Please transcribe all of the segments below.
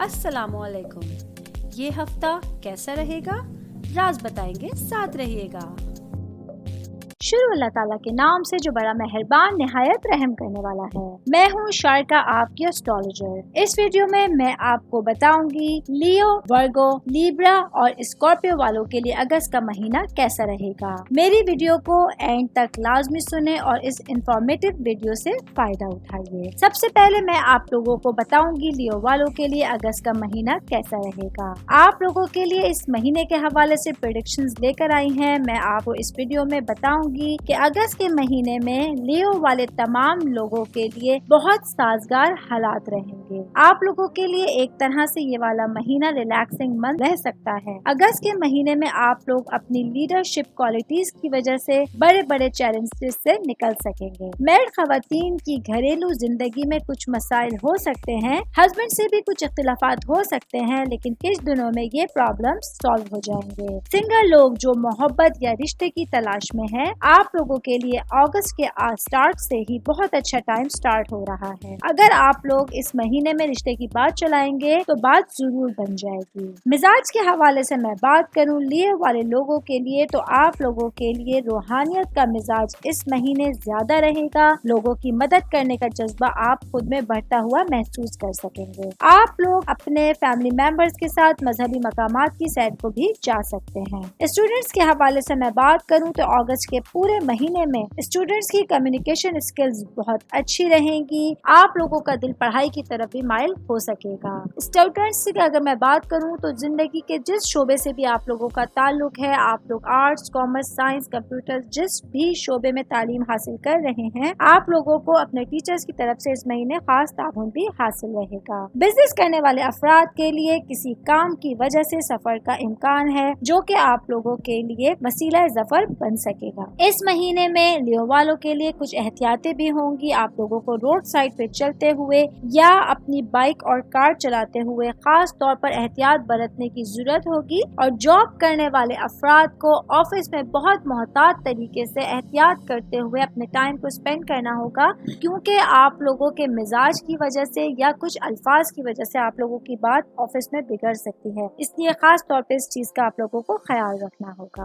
अस्सलाम वालेकुम। ये हफ्ता कैसा रहेगा, राज बताएंगे, साथ रहिएगा। शुरू अल्लाह ताला के नाम से जो बड़ा मेहरबान निहायत रहम करने वाला है। मैं हूँ शारिका, आपकी एस्ट्रोलॉजर। इस वीडियो में मैं आपको बताऊंगी लियो, वर्गो, लिब्रा और स्कॉर्पियो वालों के लिए अगस्त का महीना कैसा रहेगा। मेरी वीडियो को एंड तक लाजमी सुने और इस इंफॉर्मेटिव वीडियो से फायदा उठाइए। सबसे पहले मैं आप लोगों को बताऊंगी लियो वालों के लिए अगस्त का महीना कैसा रहेगा। आप लोगों के लिए इस महीने के हवाले से प्रेडिक्शंस लेकर आई हैं। मैं आपको इस वीडियो में बताऊंगी कि अगस्त के महीने में लियो वाले तमाम लोगों के लिए बहुत साजगार हालात रहेंगे। आप लोगों के लिए एक तरह से ये वाला महीना रिलैक्सिंग मंथ रह सकता है। अगस्त के महीने में आप लोग अपनी लीडरशिप क्वालिटीज की वजह से बड़े बड़े चैलेंजेस से निकल सकेंगे। मैरिड खवातीन की घरेलू जिंदगी में कुछ मसाइल हो सकते हैं, हस्बैंड से भी कुछ इख्तिलाफात हो सकते हैं, लेकिन कुछ दिनों में ये प्रॉब्लम सॉल्व हो जाएंगे। सिंगल लोग जो मोहब्बत या रिश्ते की तलाश में है, आप लोगों के लिए अगस्त के स्टार्ट से ही बहुत अच्छा टाइम स्टार्ट हो रहा है। अगर आप लोग इस महीने में रिश्ते की बात चलाएंगे तो बात जरूर बन जाएगी। मिजाज के हवाले से मैं बात करूं लियो वाले लोगों के लिए, तो आप लोगों के लिए रूहानियत का मिजाज इस महीने ज्यादा रहेगा। लोगों की मदद करने का जज्बा आप खुद में बढ़ता हुआ महसूस कर सकेंगे। आप लोग अपने फैमिली मेंबर्स के साथ मजहबी मकामात की सैर को भी जा सकते हैं। स्टूडेंट्स के हवाले से मैं बात करूं तो अगस्त के पूरे महीने में स्टूडेंट्स की कम्युनिकेशन स्किल्स बहुत अच्छी रहेंगी। आप लोगों का दिल पढ़ाई की तरफ भी माइल हो सकेगा। स्टूडेंट्स की अगर मैं बात करूं तो जिंदगी के जिस शोबे से भी आप लोगों का ताल्लुक है, आप लोग आर्ट्स, कॉमर्स, साइंस, कंप्यूटर, जिस भी शोबे में तालीम हासिल कर रहे हैं, आप लोगों को अपने टीचर्स की तरफ से इस महीने खास ताउन भी हासिल रहेगा। बिजनेस करने वाले अफराद के लिए किसी काम की वजह से सफर का इम्कान है, जो कि आप लोगों के लिए वसीला जफर बन सकेगा। इस महीने में लियो वालों के लिए कुछ एहतियातें भी होंगी। आप लोगों को रोड साइड पे चलते हुए या अपनी बाइक और कार चलाते हुए खास तौर पर एहतियात बरतने की जरूरत होगी। और जॉब करने वाले अफराद को ऑफिस में बहुत मोहतात तरीके से एहतियात करते हुए अपने टाइम को स्पेंड करना होगा, क्योंकि आप लोगों के मिजाज की वजह से या कुछ अल्फाज की वजह से आप लोगों की बात ऑफिस में बिगड़ सकती है। इसलिए खास तौर पे इस चीज का आप लोगों को ख्याल रखना होगा।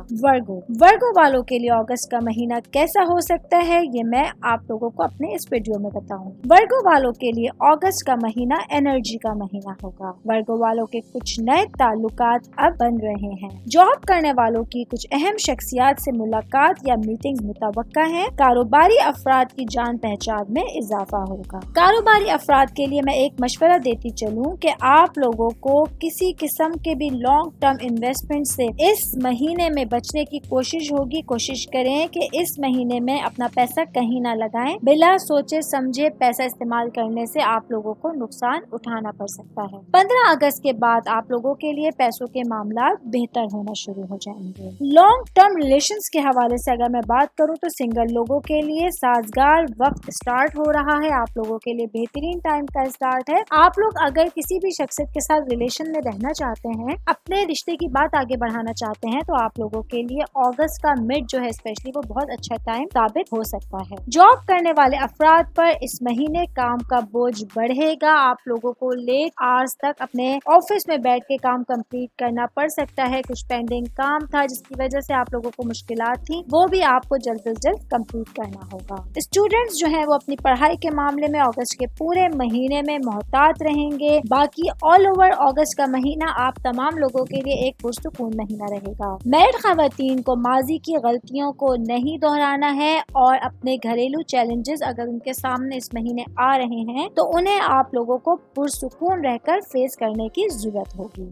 वर्गो वालों के लिए अगस्त का महीना कैसा हो सकता है, ये मैं आप लोगों को अपने इस वीडियो में बताऊंगी। वर्गो वालों के लिए अगस्त का महीना एनर्जी का महीना होगा। वर्गो वालों के कुछ नए ताल्लुकात अब बन रहे हैं। जॉब करने वालों की कुछ अहम शख्सियात से मुलाकात या मीटिंग मुतवक्का है। कारोबारी अफराद की जान पहचान में इजाफा होगा। कारोबारी अफराद के लिए मैं एक मशवरा देती चलूं कि आप लोगों को किसी किस्म के भी लॉन्ग टर्म इन्वेस्टमेंट से इस महीने में बचने की कोशिश होगी। कोशिश करें कि इस महीने में अपना पैसा कहीं ना लगाएं। बिला सोचे समझे पैसा इस्तेमाल करने से आप लोगों को नुकसान उठाना पड़ सकता है। 15 अगस्त के बाद आप लोगों के लिए पैसों के मामला बेहतर होना शुरू हो जाएंगे। लॉन्ग टर्म रिलेशंस के हवाले से अगर मैं बात करूं तो सिंगल लोगों के लिए साजगार वक्त स्टार्ट हो रहा है। आप लोगों के लिए बेहतरीन टाइम का स्टार्ट है। आप लोग अगर किसी भी शख्सियत के साथ रिलेशन में रहना चाहते हैं, अपने रिश्ते की बात आगे बढ़ाना चाहते हैं, तो आप लोगों के लिए अगस्त का मिड जो है स्पेशली वो बहुत अच्छा टाइम साबित हो सकता है। जॉब करने वाले अफराद पर इस महीने काम का बोझ बढ़ेगा। आप लोगों को लेट आवर्स तक अपने ऑफिस में बैठ के काम कंप्लीट करना पड़ सकता है। कुछ पेंडिंग काम था जिसकी वजह से आप लोगों को मुश्किलात थी, वो भी आपको जल्द से जल्द कंप्लीट करना होगा। स्टूडेंट्स जो है वो अपनी पढ़ाई के मामले में अगस्त के पूरे महीने में मोहतात रहेंगे। बाकी ऑल ओवर अगस्त का महीना आप तमाम लोगों के लिए एक पुरसुकून महीना रहेगा। मैरिड खवातीन को माजी की गलतियों को नहीं दोहराना है और अपने घरेलू चैलेंजेस अगर उनके सामने इस महीने आ रहे हैं तो उन्हें आप लोगों को पुरसुकून रहकर फेस करने की जरूरत होगी।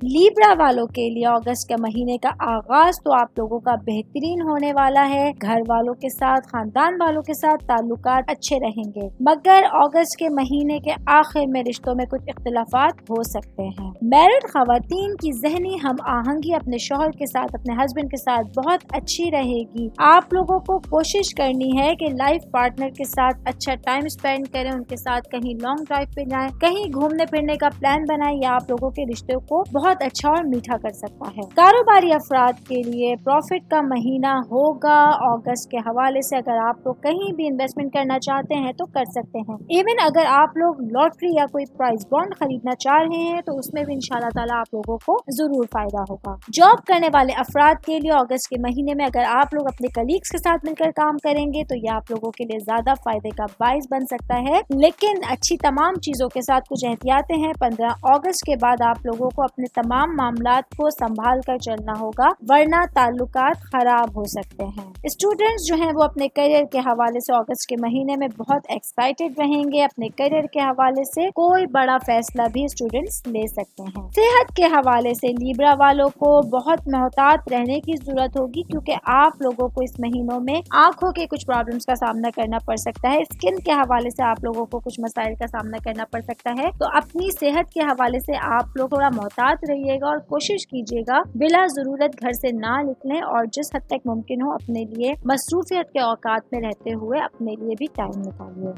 लिब्रा वालों के लिए अगस्त के महीने का आगाज तो आप लोगों का बेहतरीन होने वाला है। घर वालों के साथ, खानदान वालों के साथ ताल्लुकात अच्छे रहेंगे, मगर अगस्त के महीने के आखिर में रिश्तों में कुछ इख्तिलाफात हो सकते हैं। मैरिड खवातीन की जहनी हम आहंगी अपने शौहर के साथ, अपने हस्बैंड के साथ बहुत अच्छी रहेगी। رہے گی. آپ لوگوں کو کوشش کرنی ہے کہ لائف پارٹنر کے ساتھ اچھا ٹائم اسپینڈ کریں, ان کے ساتھ کہیں لانگ ڈرائیو پہ جائیں, کہیں گھومنے پھرنے کا پلان بنائیں. یہ آپ لوگوں کے رشتے کو بہت اچھا اور میٹھا کر سکتا ہے. کاروباری افراد کے لیے پروفٹ کا مہینہ ہوگا اگست کے حوالے سے. اگر آپ لوگ کہیں بھی انویسٹمنٹ کرنا چاہتے ہیں تو کر سکتے ہیں. ایون اگر آپ لوگ لاٹری یا کوئی پرائز بانڈ خریدنا چاہ رہے ہیں تو اس میں بھی انشاءاللہ تعالیٰ آپ لوگوں کو ضرور فائدہ ہوگا. جاب کرنے والے افراد کے لیے اگست کے مہینے میں اگر آپ لوگ اپنے کلیگز کے ساتھ مل کر کام کریں گے تو یہ آپ لوگوں کے لیے زیادہ فائدے کا باعث بن سکتا ہے. لیکن اچھی تمام چیزوں کے ساتھ کچھ احتیاطیں ہیں. 15 اگست کے بعد آپ لوگوں کو اپنے تمام معاملات کو سنبھال کر چلنا ہوگا ورنہ تعلقات خراب ہو سکتے ہیں. اسٹوڈینٹس جو ہیں وہ اپنے کیریئر کے حوالے سے اگست کے مہینے میں بہت ایکسائٹیڈ رہیں گے. اپنے کیریئر کے حوالے سے کوئی بڑا فیصلہ بھی اسٹوڈینٹس لے سکتے ہیں. صحت کے حوالے سے لیبرا والوں کو بہت محتاط رہنے کی ضرورت ہوگی کیونکہ آپ لوگوں کو اس مہینوں میں آنکھوں کے کچھ پرابلمس کا سامنا کرنا پڑ سکتا ہے. اسکن کے حوالے سے آپ لوگوں کو کچھ مسائل کا سامنا کرنا پڑ سکتا ہے. تو اپنی صحت کے حوالے سے آپ لوگ تھوڑا محتاط رہیے گا اور کوشش کیجیے گا بلا ضرورت گھر سے نہ نکلیں اور جس حد تک ممکن ہو اپنے لیے مصروفیت کے اوقات میں رہتے ہوئے اپنے لیے بھی ٹائم نکالیے.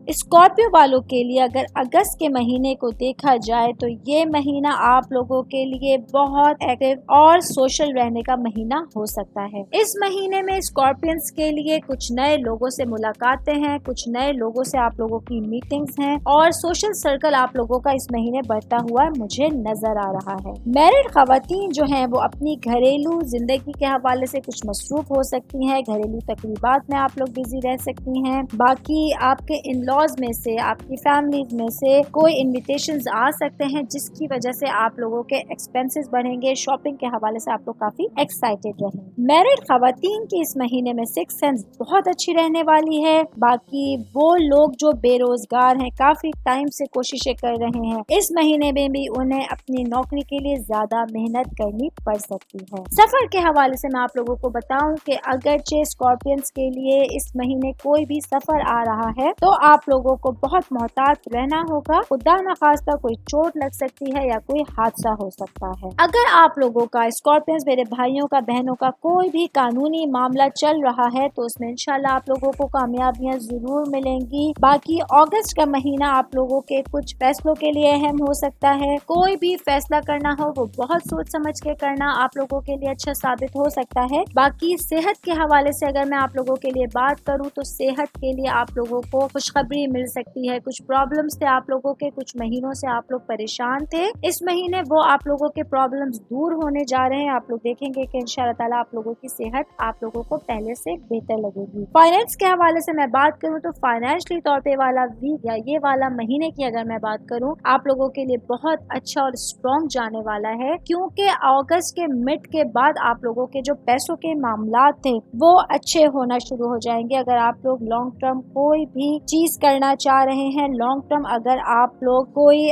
اسکارپیو والوں کے لیے اگر اگست کے مہینے کو دیکھا جائے تو یہ مہینہ آپ لوگوں کے لیے بہت ایکٹیو اور سوشل رہنے کا مہینہ ہو سکتا ہے. اس مہینے میں اسکارپینس کے لیے کچھ نئے لوگوں سے ملاقاتیں ہیں, کچھ نئے لوگوں سے آپ لوگوں کی میٹنگز ہیں اور سوشل سرکل آپ لوگوں کا اس مہینے بڑھتا ہوا مجھے نظر آ رہا ہے. میرڈ خواتین جو ہیں وہ اپنی گھریلو زندگی کے حوالے سے کچھ مصروف ہو سکتی ہیں. گھریلو تقریبات میں آپ لوگ بزی رہ سکتی ہیں. باقی آپ کے ان لاز میں سے, آپ کی فیملیز میں سے کوئی انویٹیشنز آ سکتے ہیں جس کی وجہ سے آپ لوگوں کے ایکسپینسز بڑھیں گے. شاپنگ کے حوالے سے آپ لوگ کافی ایکسائٹیڈ رہیں. میرڈ خواتین کی اس مہینے میں 6 سینس بہت اچھی رہنے والی ہے. باقی وہ لوگ جو بے روزگار ہیں, کافی ٹائم سے کوششیں کر رہے ہیں, اس مہینے میں بھی انہیں اپنی نوکری کے لیے زیادہ محنت کرنی پڑ سکتی ہے. سفر کے حوالے سے میں آپ لوگوں کو بتاؤں کہ اگرچہ اسکارپینس کے لیے اس مہینے کوئی بھی سفر آ رہا ہے تو آپ لوگوں کو بہت محتاط رہنا ہوگا. خدا نخواستہ کوئی چوٹ لگ سکتی ہے یا کوئی حادثہ ہو سکتا ہے. اگر آپ لوگوں کا اسکارپینس میرے بھائیوں کا, بہنوں کا کوئی بھی قانونی معاملہ چل رہا ہے تو اس میں انشاءاللہ آپ لوگوں کو کامیابیاں ضرور ملیں گی. باقی اگست کا مہینہ آپ لوگوں کے کچھ فیصلوں کے لیے اہم ہو سکتا ہے. کوئی بھی فیصلہ کرنا ہو وہ بہت سوچ سمجھ کے کرنا آپ لوگوں کے لیے اچھا ثابت ہو سکتا ہے. باقی صحت کے حوالے سے اگر میں آپ لوگوں کے لیے بات کروں تو صحت کے لیے آپ لوگوں کو خوشخبری مل سکتی ہے. کچھ پرابلمس تھے آپ لوگوں کے, کچھ مہینوں سے آپ لوگ پریشان تھے, اس مہینے وہ آپ لوگوں کے پرابلمس دور ہونے جا رہے ہیں. آپ لوگ دیکھیں گے کہ انشاءاللہ تعالیٰ آپ لوگوں کی صحت آپ لوگوں کو پہلے سے بہتر لگے گی. فائنینس کے حوالے سے میں بات کروں تو فائنینشلی طور پہ والا ویک یا یہ والا مہینے کی اگر میں بات کروں آپ لوگوں کے لیے بہت اچھا اور اسٹرانگ جانے والا ہے کیونکہ اگست کے مڈ کے بعد آپ لوگوں کے جو پیسوں کے معاملات تھے وہ اچھے ہونا شروع ہو جائیں گے. اگر آپ لوگ لانگ ٹرم کوئی بھی چیز کرنا چاہ رہے ہیں, لانگ ٹرم اگر آپ لوگ کوئی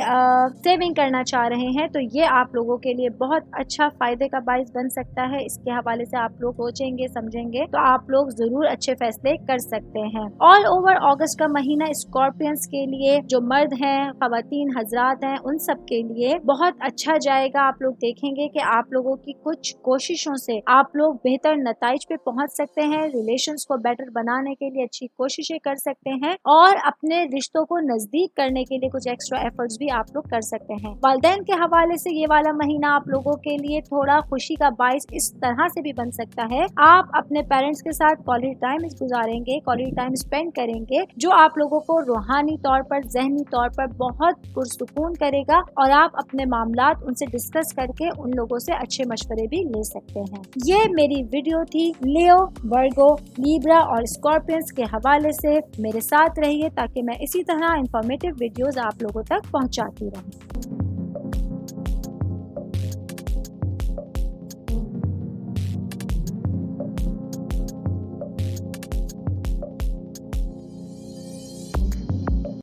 سیونگ کرنا چاہ رہے ہیں تو یہ آپ لوگوں کے لیے بہت اچھا فائدے کا باعث بن سکتا ہے. اس کے حوالے سے آپ لوگ سوچیں گے, سمجھیں گے تو آپ لوگ ضرور اچھے فیصلے کر سکتے ہیں. آل اوور اگست کا مہینہ اسکارپینس کے لیے, جو مرد ہیں, خواتین حضرات ہیں, ان سب کے لیے بہت اچھا جائے گا. آپ لوگ دیکھیں گے کہ آپ لوگوں کی کچھ کوششوں سے آپ لوگ بہتر نتائج پہ پہنچ سکتے ہیں. ریلیشنز کو بیٹر بنانے کے لیے اچھی کوششیں کر سکتے ہیں اور اپنے رشتوں کو نزدیک کرنے کے لیے کچھ ایکسٹرا ایفرٹس بھی آپ لوگ کر سکتے ہیں. والدین کے حوالے سے یہ والا مہینہ آپ لوگوں کے لیے تھوڑا خوشی کا باعث اس طرح سے بھی بن سکتا ہے. آپ اپنے پیرنٹس کے ساتھ کوالٹی ٹائم گزاریں گے, کوالٹی ٹائم اسپینڈ کریں گے جو آپ لوگوں کو روحانی طور پر, ذہنی طور پر بہت پرسکون کرے گا اور آپ اپنے معاملات ان سے ڈسکس کر کے ان لوگوں سے اچھے مشورے بھی لے سکتے ہیں. یہ میری ویڈیو تھی لیو, ورگو, لیبرا اور اسکارپینس کے حوالے سے. میرے ساتھ رہیے تاکہ میں اسی طرح انفارمیٹیو ویڈیوز آپ لوگوں تک پہنچاتی رہوں.